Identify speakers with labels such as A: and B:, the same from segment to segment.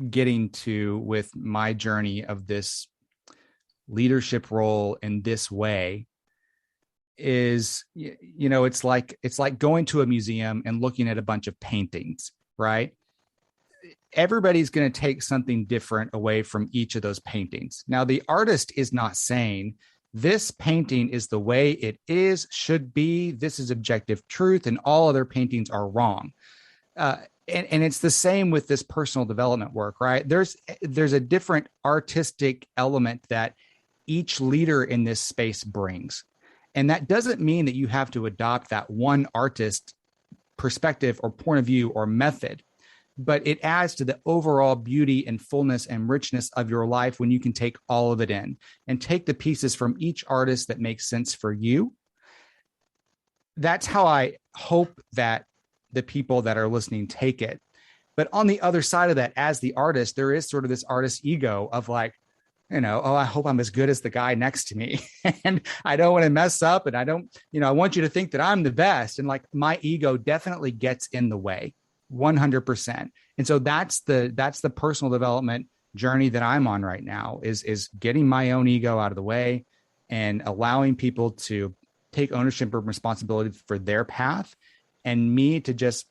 A: getting to with my journey of this leadership role in this way is, it's like going to a museum and looking at a bunch of paintings, right? Everybody's going to take something different away from each of those paintings. Now, the artist is not saying this painting is the way it is, should be, this is objective truth, and all other paintings are wrong. And it's the same with this personal development work, right? There's a different artistic element that each leader in this space brings. And that doesn't mean that you have to adopt that one artist perspective or point of view or method, but it adds to the overall beauty and fullness and richness of your life when you can take all of it in and take the pieces from each artist that makes sense for you. That's how I hope that the people that are listening take it. But on the other side of that, as the artist, there is sort of this artist ego of like, oh, I hope I'm as good as the guy next to me. And I don't want to mess up. And I don't, I want you to think that I'm the best. And like my ego definitely gets in the way 100%. And so that's the personal development journey that I'm on right now is getting my own ego out of the way and allowing people to take ownership and responsibility for their path, and me to just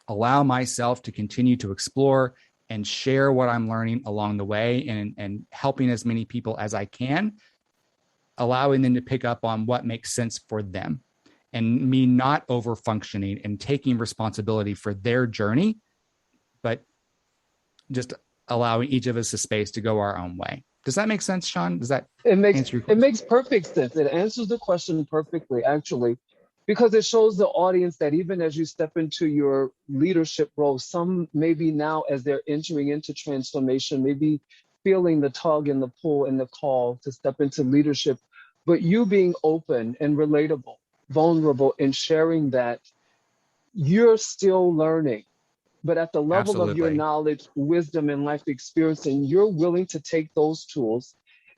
A: allow myself to continue to explore and share what I'm learning along the way, and helping as many people as I can, allowing them to pick up on what makes sense for them, and me not over functioning and taking responsibility for their journey, but just allowing each of us a space to go our own way. Does that make sense, Sean? Does that answer your question?
B: It makes perfect sense. It answers the question perfectly, actually, because it shows the audience that even as you step into your leadership role, some maybe now as they're entering into transformation, maybe feeling the tug and the pull and the call to step into leadership, but you being open and relatable, vulnerable, and sharing that you're still learning, but at the level
A: Absolutely.
B: of your knowledge, wisdom, and life experience, and you're willing to take those tools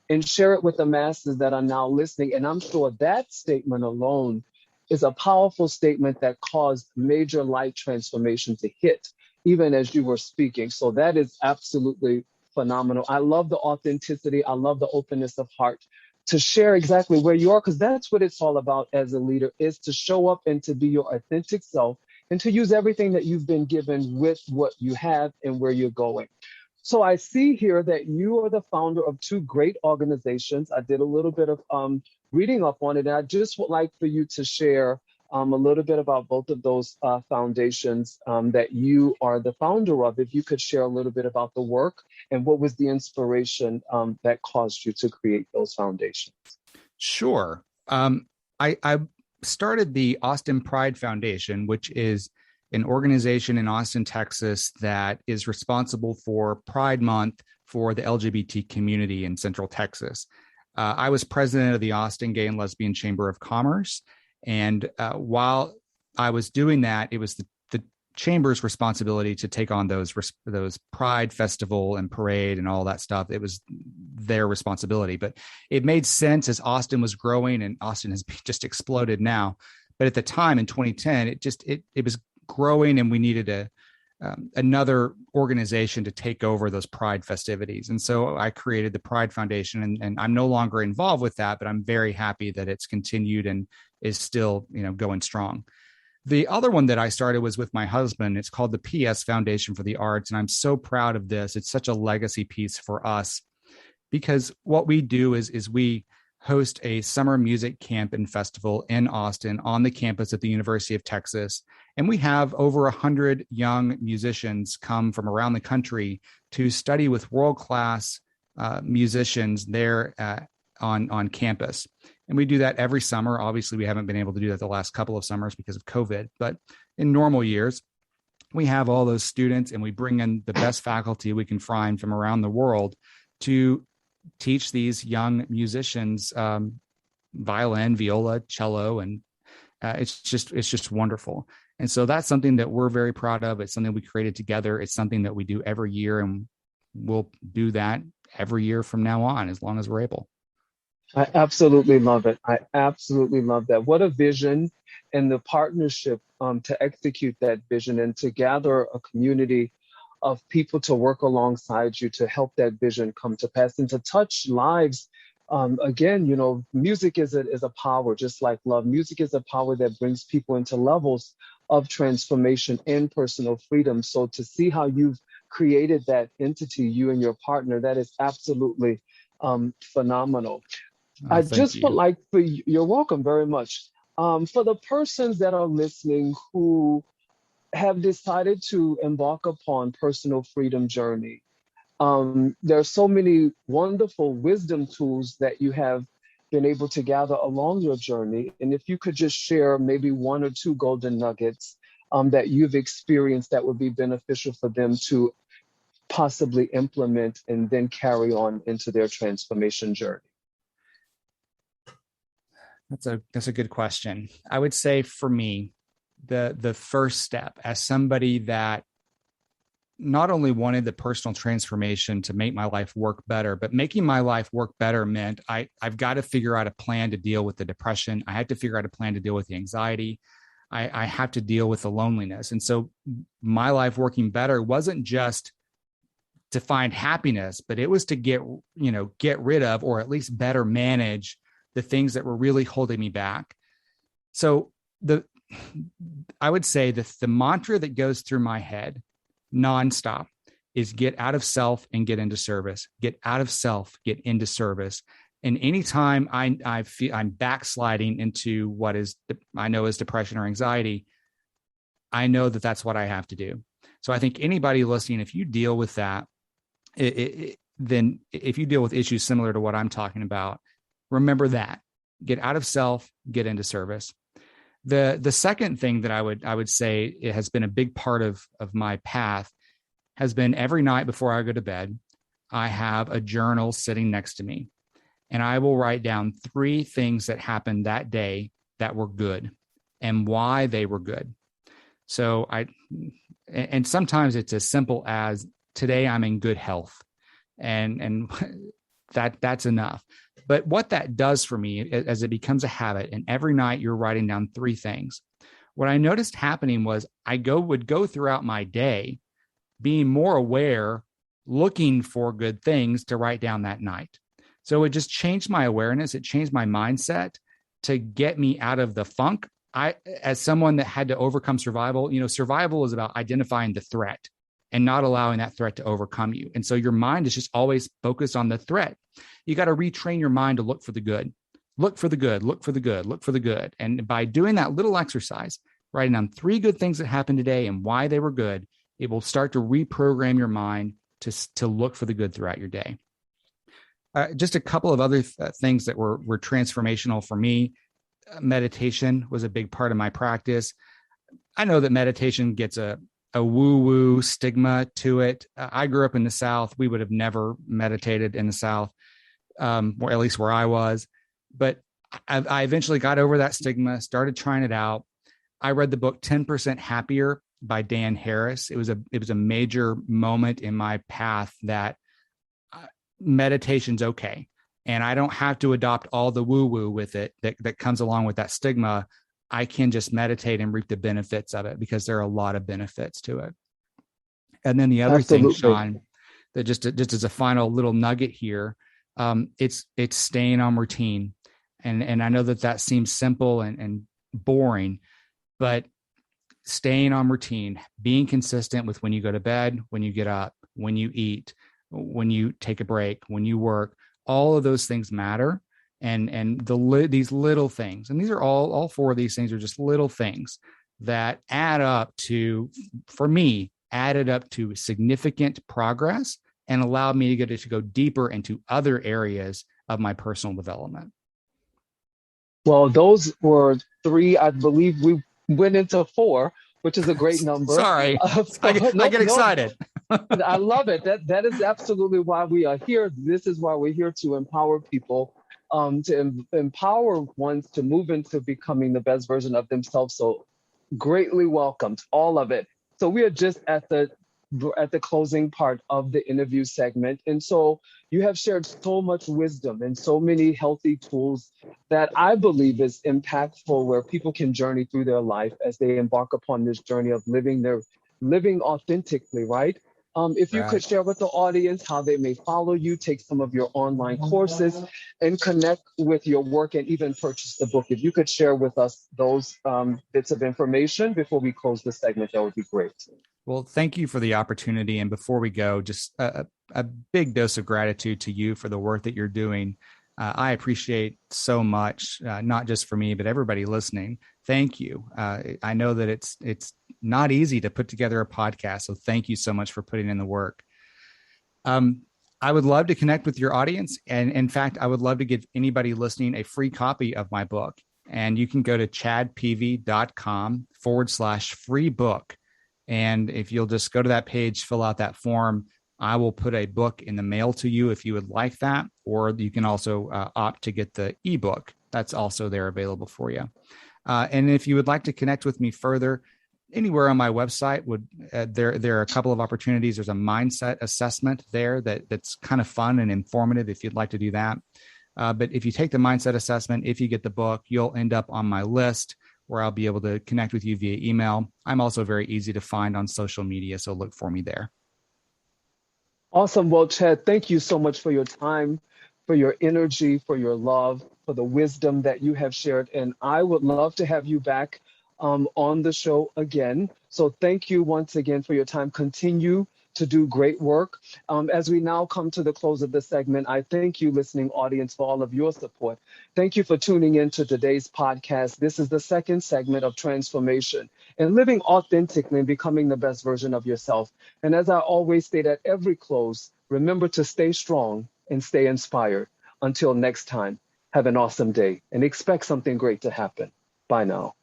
B: and share it with the masses that are now listening. And I'm sure that statement alone is a powerful statement that caused major life transformation to hit, even as you were speaking. So that is absolutely phenomenal. I love the authenticity. I love the openness of heart to share exactly where you are, because that's what it's all about as a leader, is to show up and to be your authentic self and to use everything that you've been given with what you have and where you're going. So I see here that you are the founder of two great organizations. I did a little bit of reading up on it, and I just would like for you to share a little bit about both of those foundations that you are the founder of. If you could share a little bit about the work and what was the inspiration that caused you to create those foundations.
A: Sure. I started the Austin Pride Foundation, which is an organization in Austin, Texas, that is responsible for Pride Month for the LGBT community in Central Texas. I was president of the Austin Gay and Lesbian Chamber of Commerce. And while I was doing that, it was the chamber's responsibility to take on those Pride Festival and parade and all that stuff. It was their responsibility, but it made sense as Austin was growing, and Austin has just exploded now. But at the time in 2010, it was growing, and we needed another organization to take over those Pride festivities. And so I created the Pride Foundation, and I'm no longer involved with that, but I'm very happy that it's continued and is still, going strong. The other one that I started was with my husband. It's called the PS Foundation for the Arts. And I'm so proud of this. It's such a legacy piece for us, because what we do is we host a summer music camp and festival in Austin on the campus at the University of Texas. And we have over 100 young musicians come from around the country to study with world-class musicians there on campus. And we do that every summer. Obviously, we haven't been able to do that the last couple of summers because of COVID. But in normal years, we have all those students, and we bring in the best faculty we can find from around the world to teach these young musicians violin, viola, cello, and it's just wonderful. And so that's something that we're very proud of. It's something we created together. It's something that we do every year, and we'll do that every year from now on, as long as we're able.
B: I absolutely love it. I absolutely love that. What a vision, and the partnership to execute that vision and to gather a community of people to work alongside you to help that vision come to pass and to touch lives. Again, music is a power, just like love. Music is a power that brings people into levels of transformation and personal freedom. So to see how you've created that entity, you and your partner, that is absolutely phenomenal.
A: Oh,
B: I
A: thank
B: just would
A: you.
B: like you're welcome very much. For the persons that are listening who have decided to embark upon personal freedom journey, there are so many wonderful wisdom tools that you have been able to gather along your journey. And if you could just share maybe one or two golden nuggets that you've experienced that would be beneficial for them to possibly implement and then carry on into their transformation journey.
A: That's a good question. I would say for me, the first step as somebody that not only wanted the personal transformation to make my life work better, but making my life work better meant I've got to figure out a plan to deal with the depression. I had to figure out a plan to deal with the anxiety. I have to deal with the loneliness. And so my life working better wasn't just to find happiness, but it was to get rid of, or at least better manage the things that were really holding me back. So I would say the mantra that goes through my head nonstop is get out of self and get into service. Get out of self, get into service. And anytime I feel I'm backsliding into what I know is depression or anxiety, I know that that's what I have to do. So I think anybody listening, if you deal with that, then if you deal with issues similar to what I'm talking about, remember that. Get out of self, get into service. The second thing that I would say it has been a big part of my path has been every night before I go to bed, I have a journal sitting next to me, and I will write down 3 things that happened that day that were good and why they were good. So and sometimes it's as simple as today I'm in good health, and that's enough. But what that does for me as it becomes a habit, and every night you're writing down 3 things, what I noticed happening was I would go throughout my day being more aware, looking for good things to write down that night. So it just changed my awareness. It changed my mindset to get me out of the funk. As someone that had to overcome survival, survival is about identifying the threat and not allowing that threat to overcome you. And so your mind is just always focused on the threat. You got to retrain your mind to look for the good, look for the good, look for the good, look for the good. And by doing that little exercise, writing down 3 good things that happened today and why they were good, it will start to reprogram your mind to look for the good throughout your day. Just a couple of other things that were transformational for me. Meditation was a big part of my practice. I know that meditation gets a woo-woo stigma to it. I grew up in the South. We would have never meditated in the South, or at least where I was. But I eventually got over that stigma, started trying it out. I read the book 10% Happier by Dan Harris. It was a major moment in my path that meditation's okay. And I don't have to adopt all the woo-woo with it that comes along with that stigma. I can just meditate and reap the benefits of it, because there are a lot of benefits to it. And then the other thing,
B: Absolutely.
A: Sean, that just as a final little nugget here, it's staying on routine. And I know that seems simple and boring, but staying on routine, being consistent with when you go to bed, when you get up, when you eat, when you take a break, when you work, all of those things matter. And these little things, and these are all 4 of these things are just little things that added up to significant progress and allowed me to go deeper into other areas of my personal development.
B: Well, those were 3. I believe we went into 4, which is a great number.
A: Sorry, I
B: Nope,
A: get
B: nope.
A: excited.
B: I love it. That is absolutely why we are here. This is why we're here to empower people, to empower ones to move into becoming the best version of themselves. So greatly welcomed, all of it. So we are just at the closing part of the interview segment. And so you have shared so much wisdom and so many healthy tools that I believe is impactful, where people can journey through their life as they embark upon this journey of living authentically, right? If you could
A: Right.
B: share with the audience how they may follow you, take some of your online courses, and connect with your work and even purchase the book. If you could share with us those bits of information before we close the segment, that would be great.
A: Well, thank you for the opportunity. And before we go, just a big dose of gratitude to you for the work that you're doing. I appreciate so much, not just for me, but everybody listening. Thank you. I know that it's not easy to put together a podcast, so thank you so much for putting in the work. I would love to connect with your audience, and in fact, I would love to give anybody listening a free copy of my book. And you can go to chadpeevy.com/free book. And if you'll just go to that page, fill out that form, I will put a book in the mail to you if you would like that. Or you can also opt to get the ebook. That's also there available for you. And if you would like to connect with me further, anywhere on my website there are a couple of opportunities. There's a mindset assessment there that's kind of fun and informative if you'd like to do that. But if you take the mindset assessment, if you get the book, you'll end up on my list where I'll be able to connect with you via email. I'm also very easy to find on social media, so look for me there.
B: Awesome. Well, Chad, thank you so much for your time, for your energy, for your love, for the wisdom that you have shared. And I would love to have you back on the show again. So thank you once again for your time. Continue to do great work. As we now come to the close of the segment, I thank you, listening audience, for all of your support. Thank you for tuning in to today's podcast. This is the second segment of Transformation and Living Authentically and Becoming the Best Version of Yourself. And as I always state at every close, remember to stay strong and stay inspired. Until next time, have an awesome day and expect something great to happen. Bye now.